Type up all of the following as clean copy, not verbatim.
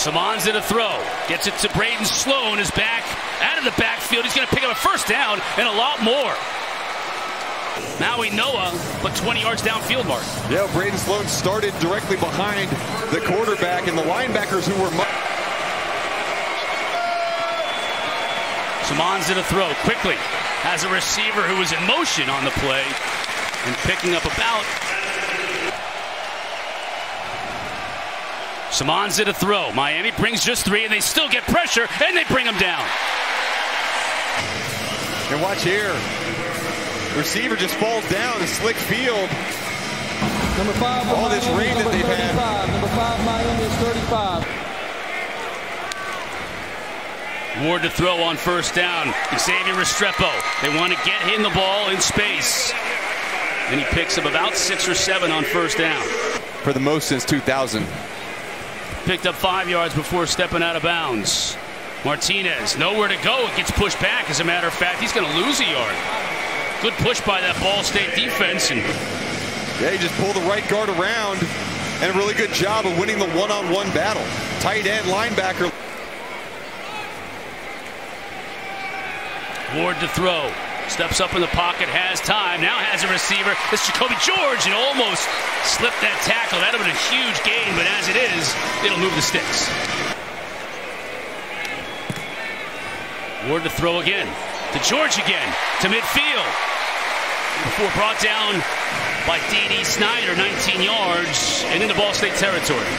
Samon's in a throw. Gets it to Braden Sloan. Is back out of the backfield. He's going to pick up a first down and a lot more. Maui Noah, but 20 yards downfield, Mark. Yeah, Braden Sloan started directly behind the quarterback and the linebackers who were... Samon's in a throw. Quickly has a receiver who was in motion on the play and picking up about... Samon's in a throw. Miami brings just 3, and they still get pressure, and they bring him down. And watch here. Receiver just falls down in slick field. Number 5, all this rain that they've had. Number 5, Miami is 35. Ward to throw on first down. Xavier Restrepo. They want to get him the ball in space. And he picks up about 6 or 7 on first down. For the most since 2000. Picked up 5 yards before stepping out of bounds. Martinez, nowhere to go. It gets pushed back. As a matter of fact, he's going to lose a yard. Good push by that Ball State defense. And yeah, he just pulled the right guard around, and a really good job of winning the one-on-one battle. Tight end, linebacker. Ward to throw. Steps up in the pocket, has time, now has a receiver. It's Jacolby George, and almost slipped that tackle. That would have been a huge gain, but as it is, it'll move the sticks. Ward to throw again. To George again. To midfield. Before brought down by D.D. Snyder, 19 yards, and into Ball State territory.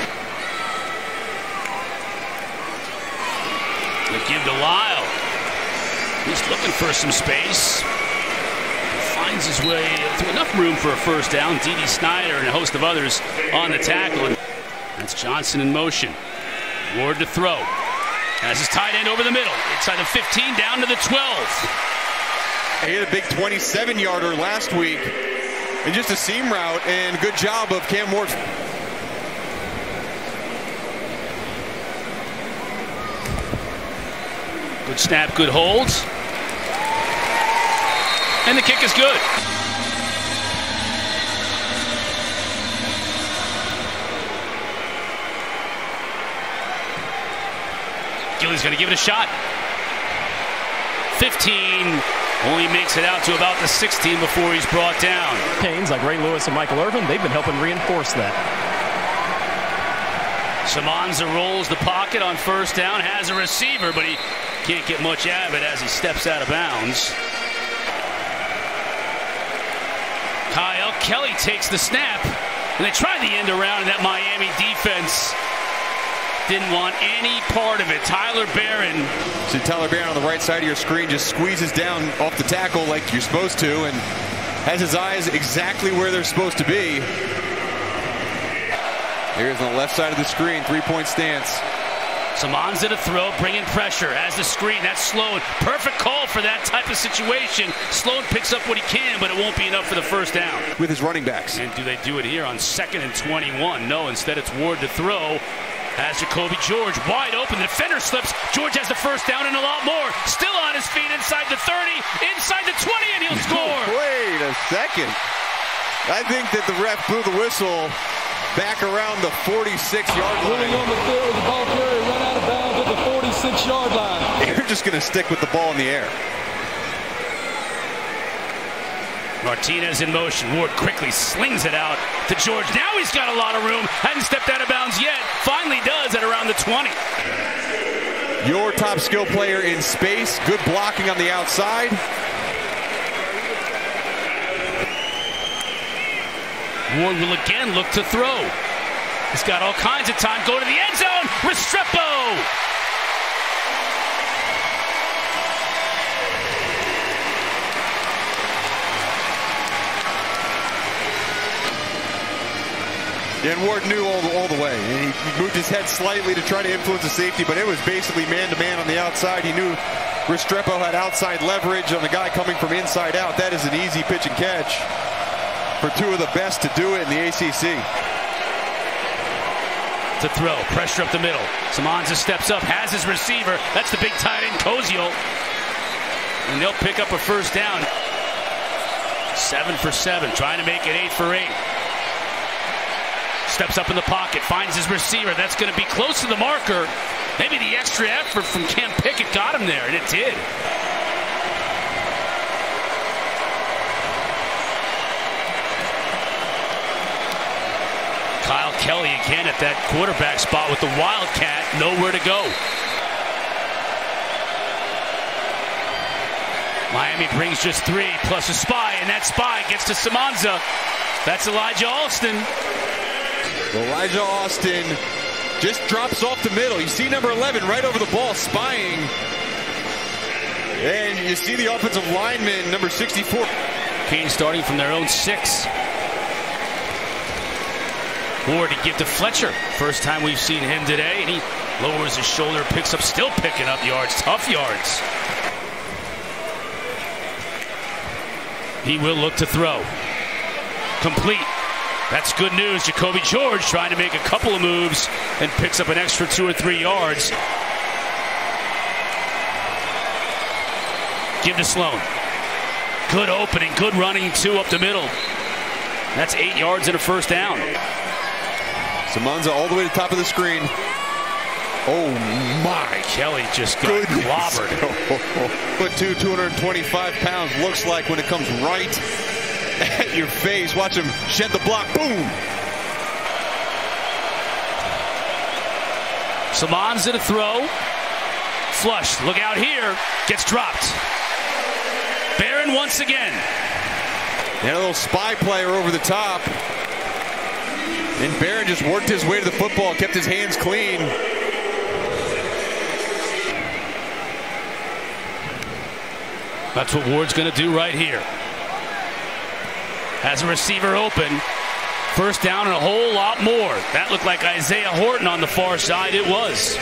They give to Lyle. He's looking for some space. Finds his way to enough room for a first down. D.D. Snyder and a host of others on the tackle. That's Johnson in motion. Ward to throw. Has his tight end over the middle. Inside the 15, down to the 12. He had a big 27-yarder last week in just a seam route, and good job of Cam Ward. Good snap, good hold. And the kick is good. Gilly's going to give it a shot. 15. Only makes it out to about the 16 before he's brought down. Canes like Ray Lewis and Michael Irvin, they've been helping reinforce that. Samonza rolls the pocket on first down, has a receiver, but he can't get much out of it as he steps out of bounds. Kyle Kelly takes the snap, and they try the end around, and that Miami defense didn't want any part of it. Tyler Barron. So Tyler Barron on the right side of your screen just squeezes down off the tackle like you're supposed to and has his eyes exactly where they're supposed to be. Here's on the left side of the screen, 3-point stance. Samon's at a throw, bringing pressure as the screen. That's Sloan. Perfect call for that type of situation. Sloan picks up what he can, but it won't be enough for the first down. With his running backs. And do they do it here on 2nd and 21? No, instead it's Ward to throw. Has Jacolby George wide open. The defender slips. George has the first down and a lot more. Still on his feet inside the 30, inside the 20, and he'll score. Wait a second. I think that the ref blew the whistle back around the 46-yard line. Running on the field, the ball carrier ran out of bounds at the 46-yard line. You're just going to stick with the ball in the air. Martinez in motion. Ward quickly slings it out to George. Now he's got a lot of room. Hadn't stepped out of bounds yet. Finally does at around the 20. Your top skill player in space. Good blocking on the outside. Ward will again look to throw. He's got all kinds of time. Go to the end zone. Restrepo. And Ward knew all the way. And he moved his head slightly to try to influence the safety, but it was basically man-to-man on the outside. He knew Restrepo had outside leverage on the guy coming from inside out. That is an easy pitch and catch for two of the best to do it in the ACC. To throw, pressure up the middle. Samonza steps up, has his receiver. That's the big tight end, Koziel. And they'll pick up a first down. 7 for 7, trying to make it 8 for 8. Steps up in the pocket, finds his receiver. That's going to be close to the marker. Maybe the extra effort from Cam Pickett got him there, and it did. Kyle Kelly again at that quarterback spot with the Wildcat, nowhere to go. Miami brings just 3 plus a spy, and that spy gets to Samanza. That's Elijah Alston. Elijah Alston just drops off the middle. You see number 11 right over the ball, spying. And you see the offensive lineman, number 64. Kane starting from their own 6. Ward to give to Fletcher. First time we've seen him today, and he lowers his shoulder, picks up, still picking up yards, tough yards. He will look to throw. Complete. That's good news. Jacolby George trying to make a couple of moves and picks up an extra 2 or 3 yards. Give to Sloan. Good opening, good running, 2 up the middle. That's 8 yards and a first down. Samanza all the way to the top of the screen. Oh my. Kelly just got clobbered. 6'2", 225 pounds looks like when it comes right at your face. Watch him shed the block. Boom. Samanza to throw. Flush. Look out here. Gets dropped. Barron once again. They had a little spy player over the top. And Barron just worked his way to the football, kept his hands clean. That's what Ward's going to do right here. Has a receiver open. First down and a whole lot more. That looked like Isaiah Horton on the far side. It was.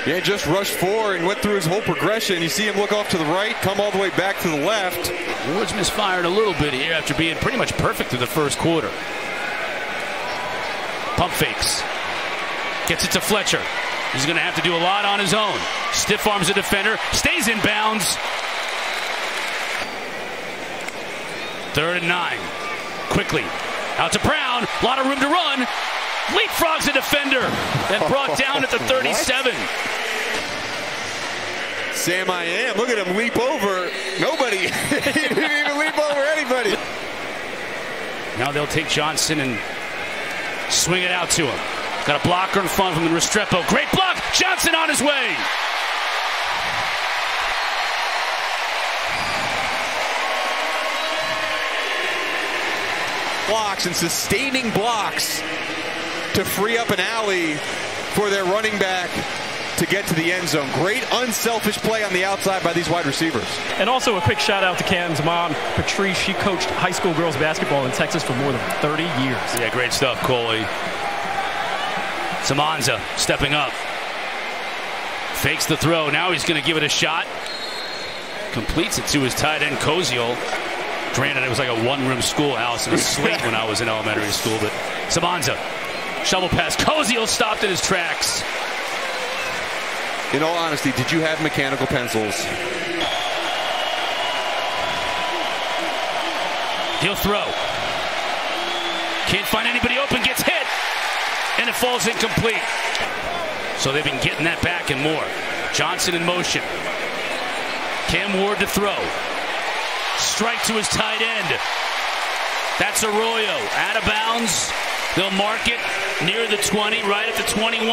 Yeah, just rushed forward and went through his whole progression. You see him look off to the right, come all the way back to the left. Ward's misfired a little bit here after being pretty much perfect through the first quarter. Pump fakes. Gets it to Fletcher. He's going to have to do a lot on his own. Stiff arms the defender. Stays in bounds. 3rd and 9. Quickly. Out to Brown. A lot of room to run. Leapfrogs the defender. And brought down at the 37. Sam I am. Look at him leap over. Nobody. He didn't even leap over anybody. Now they'll take Johnson and swing it out to him. Got a blocker in front from Restrepo. Great block. Johnson on his way. Blocks and sustaining blocks to free up an alley for their running back to get to the end zone. Great unselfish play on the outside by these wide receivers. And also a quick shout out to Cam's mom, Patrice. She coached high school girls basketball in Texas for more than 30 years. Yeah, great stuff, Coley. Samanza stepping up. Fakes the throw. Now he's going to give it a shot. Completes it to his tight end, Koziel. Granted, it was like a one-room schoolhouse in a slate when I was in elementary school. But Samanza, shovel pass. Koziel stopped in his tracks. In all honesty, did you have mechanical pencils? He'll throw. Can't find anybody open. Gets hit. And it falls incomplete. So they've been getting that back and more. Johnson in motion. Cam Ward to throw. Strike to his tight end. That's Arroyo. Out of bounds. They'll mark it near the 20, right at the 21.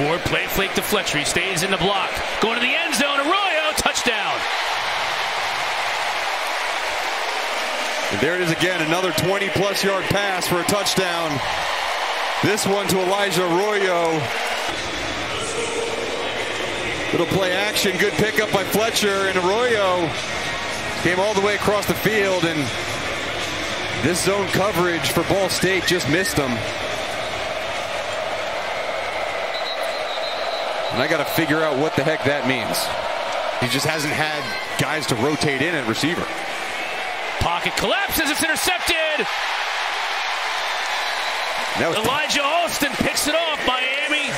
Ward play flake to Fletcher. He stays in the block. Going to the end zone. Arroyo, touchdown. And there it is again, another 20-plus yard pass for a touchdown. This one to Elijah Arroyo. Little play action, good pickup by Fletcher, and Arroyo came all the way across the field, and this zone coverage for Ball State just missed him. And I got to figure out what the heck that means. He just hasn't had guys to rotate in at receiver. Pocket collapses. It's intercepted. Elijah Alston picks it off. Miami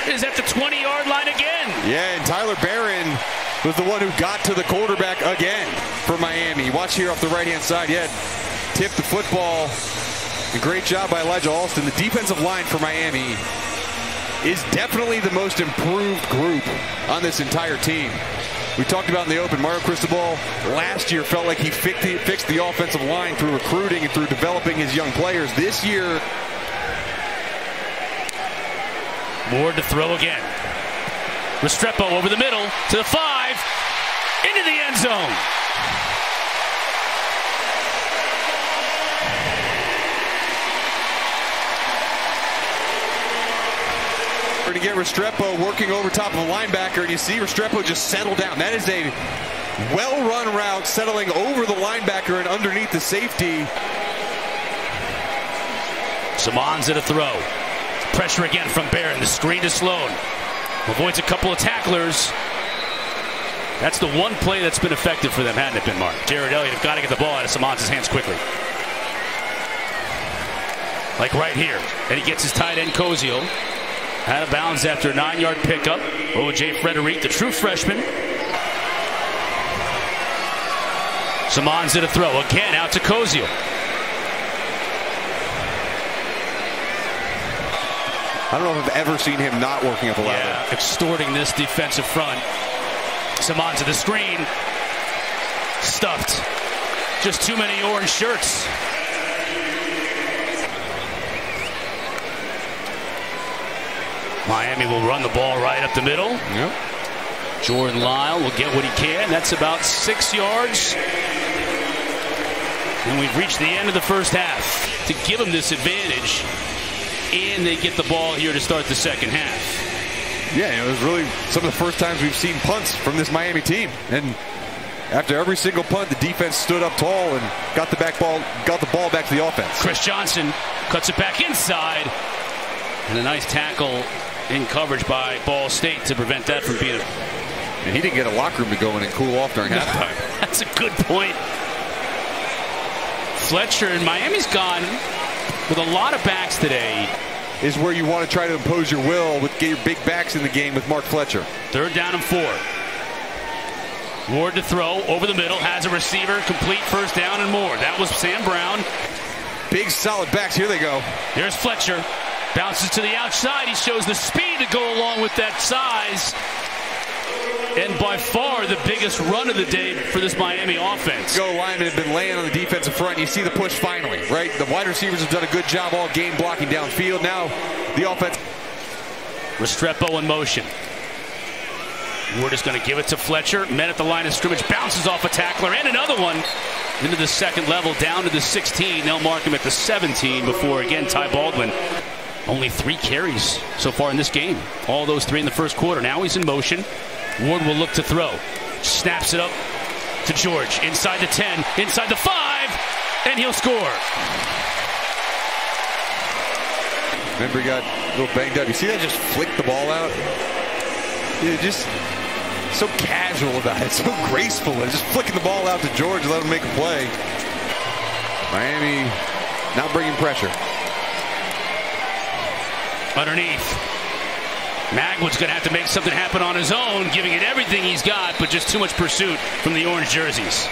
is at the 20-yard line again. Yeah, and Tyler Barron was the one who got to the quarterback again for Miami. Watch here off the right-hand side. He had tipped the football. A great job by Elijah Alston. The defensive line for Miami is definitely the most improved group on this entire team. We talked about in the open, Mario Cristobal last year felt like he fixed the offensive line through recruiting and through developing his young players. This year, Ward to throw again. Restrepo over the middle to the 5, into the end zone. To get Restrepo working over top of a linebacker, and you see Restrepo just settle down. That is a well-run route, settling over the linebacker and underneath the safety. Simons at a throw. Pressure again from Barron. The screen to Sloan. Avoids a couple of tacklers. That's the one play that's been effective for them, hadn't it been, Mark? Jared Elliott have got to get the ball out of Simons' hands quickly. Like right here. And he gets his tight end, Cozio. Out of bounds after a 9-yard pickup. Ajay Frederic, the true freshman. Simons at a throw. Again, out to Cozio. I don't know if I've ever seen him not working up a ladder. Yeah, extorting this defensive front. Simons to the screen. Stuffed. Just too many orange shirts. Miami will run the ball right up the middle. Yep. Jordan Lyle will get what he can. That's about 6 yards. And we've reached the end of the first half to give them this advantage. And they get the ball here to start the second half. Yeah, it was really some of the first times we've seen punts from this Miami team. And after every single punt, the defense stood up tall and got the ball back to the offense. Chris Johnson cuts it back inside. And a nice tackle in coverage by Ball State to prevent that from being and he didn't get a locker room to go in and cool off during halftime. That's a good point. Fletcher and Miami's gone with a lot of backs today. Is where you want to try to impose your will with get your big backs in the game with Mark Fletcher. 3rd down and 4. Ward to throw over the middle, has a receiver, complete, 1st down and more. That was Sam Brown. Big solid backs. Here they go. Here's Fletcher. Bounces to the outside. He shows the speed to go along with that size. And by far the biggest run of the day for this Miami offense. Go linemen have been laying on the defensive front. You see the push finally, right? The wide receivers have done a good job all game blocking downfield. Now the offense. Restrepo in motion. Ward is going to give it to Fletcher. Men at the line of scrimmage. Bounces off a tackler. And another one into the second level, down to the 16. They'll mark him at the 17 before, again, Ty Baldwin. Only 3 carries so far in this game. All those 3 in the first quarter. Now he's in motion. Ward will look to throw. Snaps it up to George. Inside the 10. Inside the 5. And he'll score. Remember, he got a little banged up. You see that just flicked the ball out? Yeah, just so casual about it. So graceful. And just flicking the ball out to George and let him make a play. Miami not bringing pressure. Underneath. Magwood's going to have to make something happen on his own, giving it everything he's got, but just too much pursuit from the orange jerseys.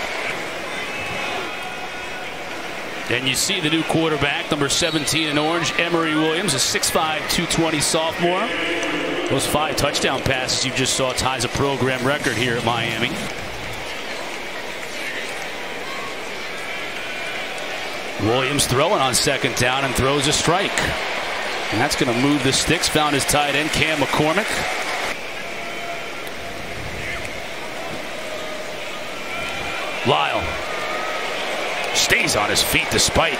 And you see the new quarterback, number 17 in orange, Emory Williams, a 6'5", 220 sophomore. Those 5 touchdown passes you just saw ties a program record here at Miami. Williams throwing on 2nd down and throws a strike. And that's going to move the sticks. Found his tight end, Cam McCormick. Lyle stays on his feet despite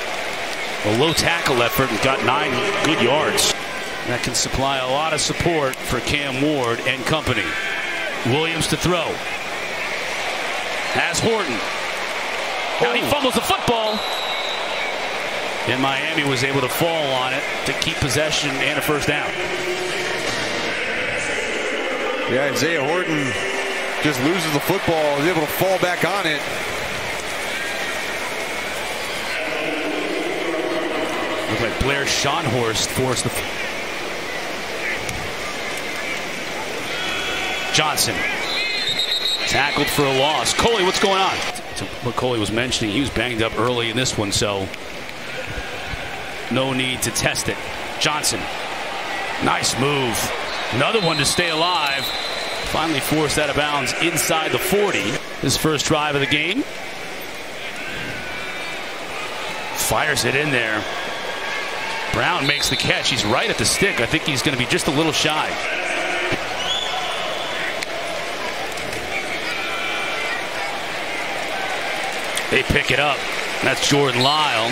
a low tackle effort and got 9 good yards. That can supply a lot of support for Cam Ward and company. Williams to throw. Has Horton. Now he fumbles the football. And Miami was able to fall on it to keep possession and a 1st down. Yeah, Isaiah Horton just loses the football. Is able to fall back on it. Looked like Blair Schonhorst forced the... Johnson Tackled for a loss. Coley, what's going on? To what Coley was mentioning, he was banged up early in this one, so no need to test it. Johnson, nice move. Another one to stay alive. Finally forced out of bounds inside the 40. His first drive of the game. Fires it in there. Brown makes the catch. He's right at the stick. I think he's going to be just a little shy. They pick it up. That's Jordan Lyle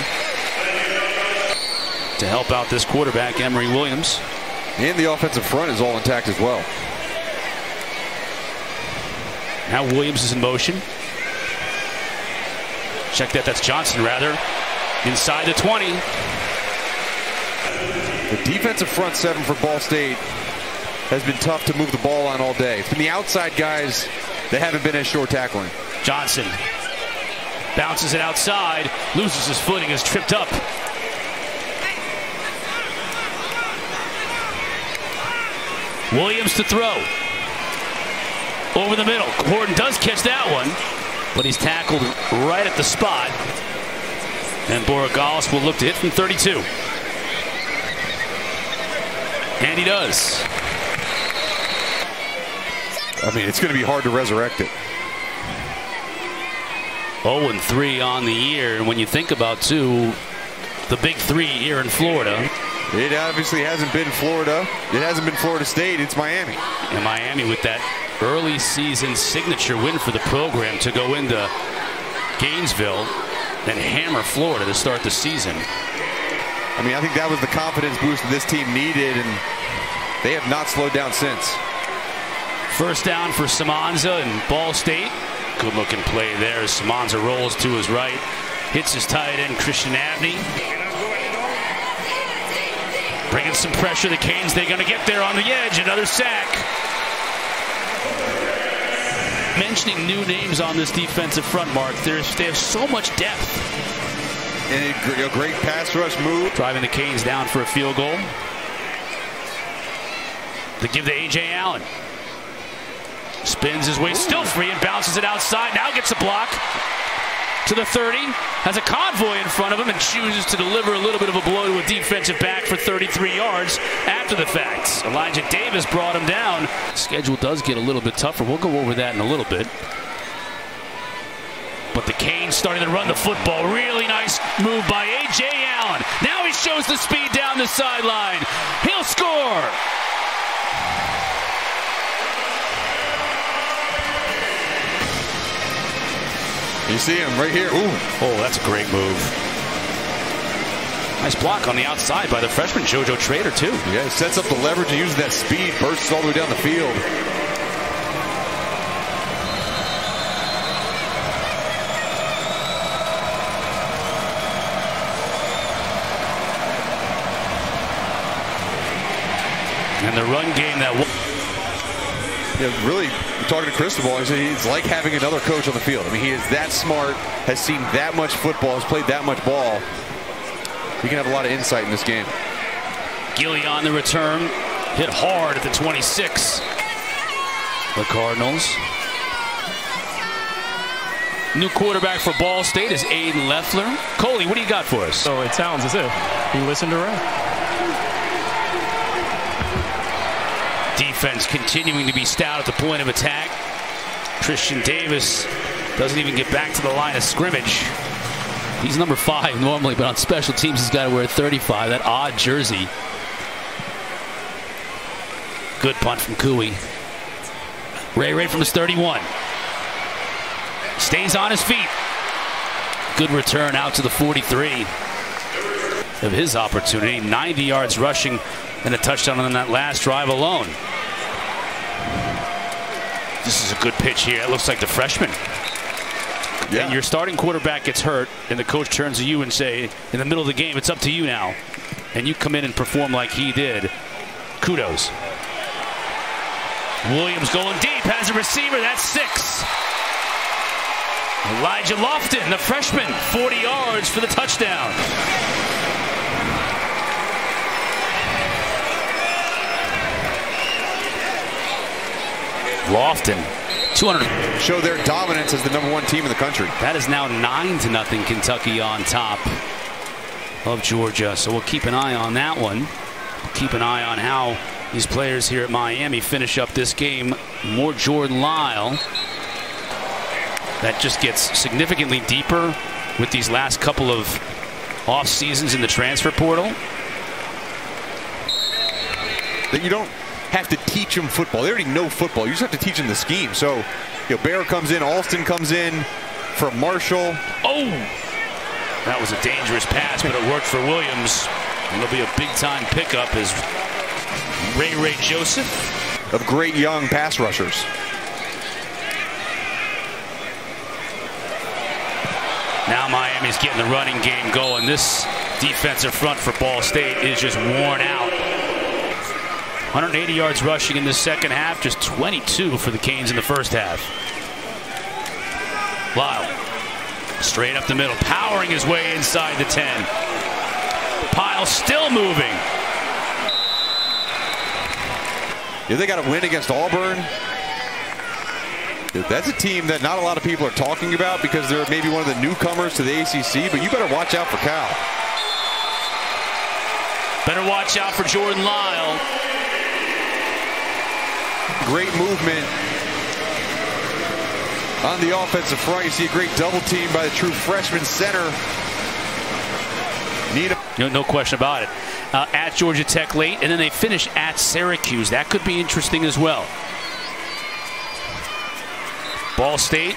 to help out this quarterback, Emory Williams. And the offensive front is all intact as well. Now Williams is in motion. Check that. That's Johnson, rather. Inside the 20. The defensive front seven for Ball State has been tough to move the ball on all day. It's been the outside guys that haven't been as short tackling. Johnson bounces it outside, loses his footing, is tripped up. Williams to throw. Over the middle. Horton does catch that one, but he's tackled right at the spot. And Borregales will look to hit from 32. And he does. I mean, it's going to be hard to resurrect it. 0-3 on the year. And when you think about, too, the big three here in Florida. It obviously hasn't been Florida. It hasn't been Florida State. It's Miami. And Miami with that early season signature win for the program to go into Gainesville and hammer Florida to start the season. I mean, I think that was the confidence boost that this team needed, and they have not slowed down since. First down for Samanza and Ball State. Good looking play there as Samanza rolls to his right. Hits his tight end, Christian Abney. Bringing some pressure. The Canes, they're going to get there on the edge. Another sack. Mentioning new names on this defensive front, Mark. They have so much depth. And a great pass rush move. Driving the Canes down for a field goal. They give to Ajay Allen. Spins his way, still free, and bounces it outside. Now gets a block to the 30. Has a convoy in front of him and chooses to deliver a little bit of a blow to a defensive back for 33 yards after the fact. Elijah Davis brought him down. Schedule does get a little bit tougher. We'll go over that in a little bit. But the Canes starting to run the football. Really nice move by Ajay Allen. Now he shows the speed down the sideline. He'll score. You see him right here. Ooh. Oh, that's a great move. Nice block on the outside by the freshman JoJo Trader, too. Yeah, he sets up the leverage and uses that speed. Bursts all the way down the field. And the run game that... Yeah, really, talking to Cristobal, he's like having another coach on the field. I mean, he is that smart, has seen that much football, has played that much ball. He can have a lot of insight in this game. Gilly on the return, hit hard at the 26. The Cardinals. New quarterback for Ball State is Aiden Leffler. Coley, what do you got for us? So it sounds as if he listened to Ray. Defense continuing to be stout at the point of attack. Christian Davis doesn't even get back to the line of scrimmage. He's number 5 normally, but on special teams he's got to wear 35, that odd jersey. Good punt from Cooey. Ray from his 31. Stays on his feet. Good return out to the 43 of his opportunity. 90 yards rushing and a touchdown on that last drive alone. This is a good pitch here. It looks like the freshman. Yeah. And your starting quarterback gets hurt, and the coach turns to you and say, in the middle of the game, it's up to you now. And you come in and perform like he did. Kudos. Williams going deep, has a receiver. That's 6. Elijah Lofton, the freshman, 40 yards for the touchdown. Lofton 200. Show their dominance as the #1 team in the country. That is now 9-0 Kentucky on top of Georgia. So we'll keep an eye on that one. Keep an eye on how these players here at Miami finish up this game. More Jordan Lyle. That just gets significantly deeper with these last couple of off seasons in the transfer portal. That you don't have to teach them football. They already know football. You just have to teach them the scheme. So, Bear comes in, Alston comes in from Marshall. Oh! That was a dangerous pass, but it worked for Williams. It'll be a big-time pickup as Ray Joseph. Of great young pass rushers. Now Miami's getting the running game going. This defensive front for Ball State is just worn out. 180 yards rushing in the second half, just 22 for the Canes in the first half. Lyle, straight up the middle, powering his way inside the 10. Pyle still moving. Yeah, they got to win against Auburn. That's a team that not a lot of people are talking about because they're maybe one of the newcomers to the ACC, but you better watch out for Cal. Better watch out for Jordan Lyle. Great movement on the offensive front. You see a great double team by the true freshman center. No question about it. At Georgia Tech late, and then they finish at Syracuse. That could be interesting as well. Ball State,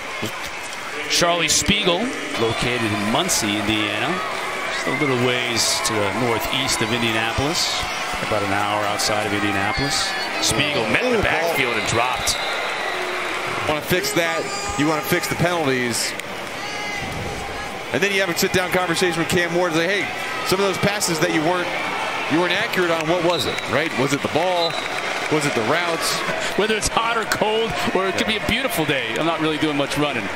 Charlie Spiegel, located in Muncie, Indiana. Just a little ways to the northeast of Indianapolis. About an hour outside of Indianapolis. Spiegel met in the backfield and dropped. Want to fix that. You want to fix the penalties. And then you have a sit-down conversation with Cam Ward and say, hey, some of those passes that you weren't accurate on, what was it, right? Was it the ball? Was it the routes? Whether it's hot or cold, or it could be a beautiful day. I'm not really doing much running.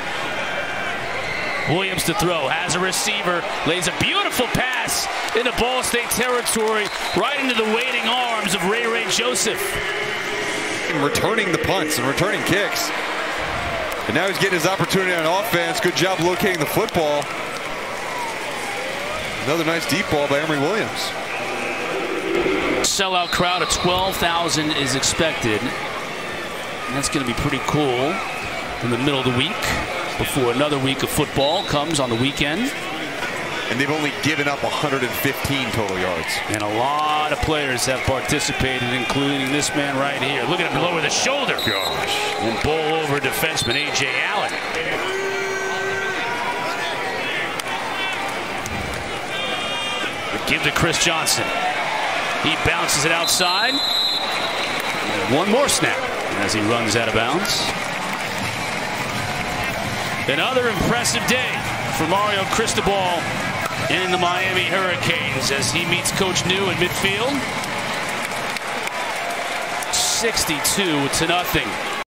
Williams to throw, has a receiver, lays a beautiful pass into Ball State territory, right into the waiting arms of Ray Joseph. And returning the punts and returning kicks. And now he's getting his opportunity on offense. Good job locating the football. Another nice deep ball by Emory Williams. Sellout crowd of 12,000 is expected. And that's going to be pretty cool in the middle of the week before another week of football comes on the weekend. And they've only given up 115 total yards. And a lot of players have participated, including this man right here. Look at him lower the shoulder. Gosh. And bowl over defenseman Ajay Allen. Give to Chris Johnson. He bounces it outside. And one more snap as he runs out of bounds. Another impressive day for Mario Cristobal and the Miami Hurricanes as he meets Coach New in midfield. 62-0.